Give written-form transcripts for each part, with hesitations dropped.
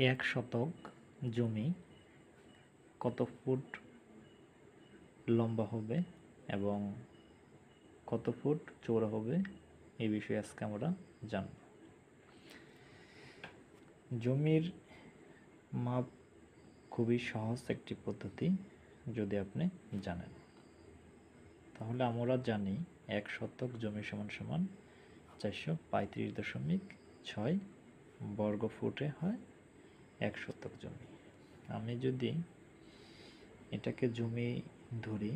এক শতক জমি কত ফুট লম্বা হবে এবং কত ফুট চওড়া হবে এই বিষয়ে আজকে আমরা জানব। জমির মাপ খুবই সহজ একটি পদ্ধতি যদি আপনি জানেন। তাহলে আমরা জানি 1 শতক জমি সমান সমান 435.6 বর্গ ফুটে হয় 1 শতক জমি। আমি যদি এটাকে জমি ধরি,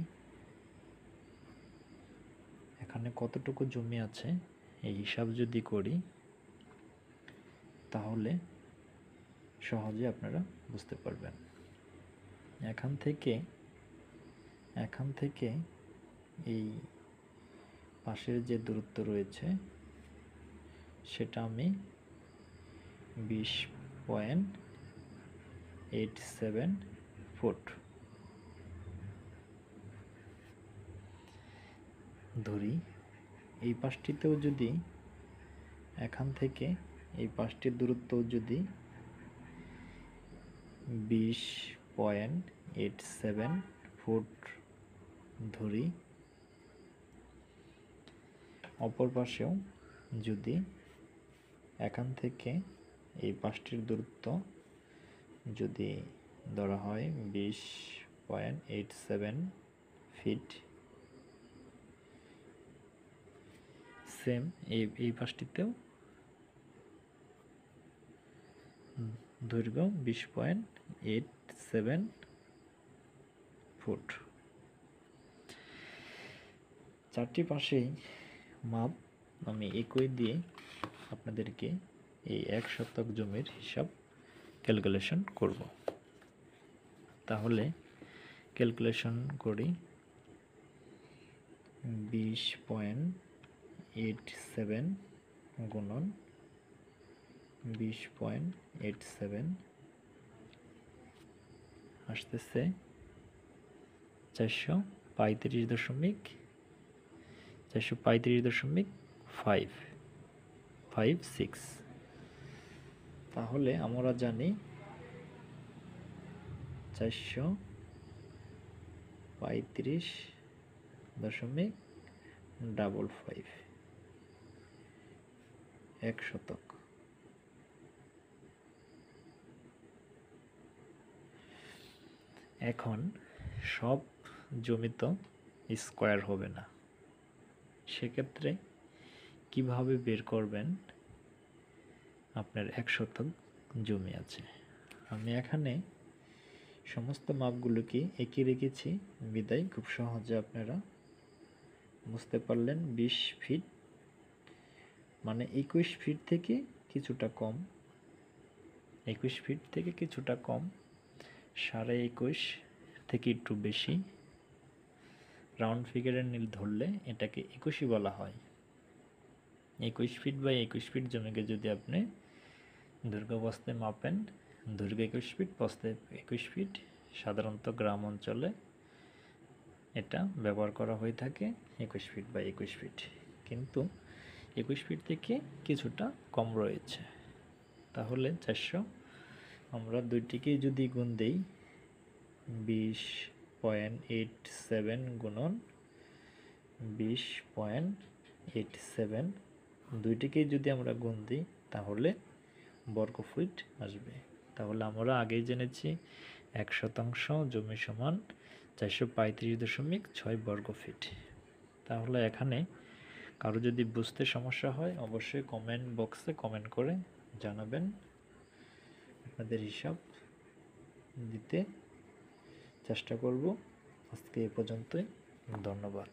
এখানে কতটুকু জমি আছে এই হিসাব যদি করি তাহলে সহজে আপনারা বুঝতে পারবেন। এখান থেকে এই পাশের যে দূরত্ব রয়েছে সেটা আমি 20.87 ফুট ধরি। এই পাশটিতেও যদি এখান থেকে এই পাশটির দূরত্ব যদি 20.87 ফুট ধরি, অপর পাশেও যদি এখান থেকে এই পাশটির দূরত্ব যদি ধরা হয় 20.87 ফিট, সেম এই পাশটিতেও দৈর্ঘ্য 20.87 ফুট। চারটি পাশেই মাপ আমি একই দিয়ে আপনাদেরকে এই 1 শতক জমির হিসাব ক্যালকুলেশন করব। তাহলে ক্যালকুলেশন করি। 20.87 গুণন 20.87 আসতেছে 435.56। তাহলে আমরা জানি 435.55 1 শতক। এখন সব জমি তো স্কয়ার হবে না, সেক্ষেত্রে কিভাবে বের করবেন আপনার 1 শতক জমি আছে। আমি এখানে সমস্ত মাপগুলোকে একই রেখেছি বিদায় খুব সহজে আপনারা বুঝতে পারলেন। 20 ফিট মানে 21 ফিট থেকে কিছুটা কম, 21 ফিট থেকে কিছুটা কম, 21.5 থেকে একটু বেশি, রাউন্ড ফিগারের নীল ধরলে এটাকে 21ই বলা হয়। 21 ফিট বা 21 ফিট জমিকে যদি আপনি দৈর্ঘ্য বস্তে মাপেন, দৈর্ঘ্য 21 ফিট, বস্তে 21 ফিট, সাধারণত গ্রাম অঞ্চলে এটা ব্যবহার করা হয়ে থাকে 21 ফিট বা 21 ফিট, কিন্তু 21 ফিট থেকে কিছুটা কম রয়েছে। তাহলে 400 আমরা দুইটিকেই যদি গুণ দেই 20.87 গুণন 20.87 দুইটিকেই যদি আমরা গুণ দিই তাহলে বর্গ ফিট আসবে। তাহলে আমরা আগেই জেনেছি 1 শতাংশ জমি সমান 435.6 বর্গ ফিট। তাহলে এখানে কারো যদি বুঝতে সমস্যা হয় অবশ্যই কমেন্ট বক্সে কমেন্ট করে জানাবেন, আপনাদের হিসাব দিতে চেষ্টা করব। আজকে এ পর্যন্তই, ধন্যবাদ।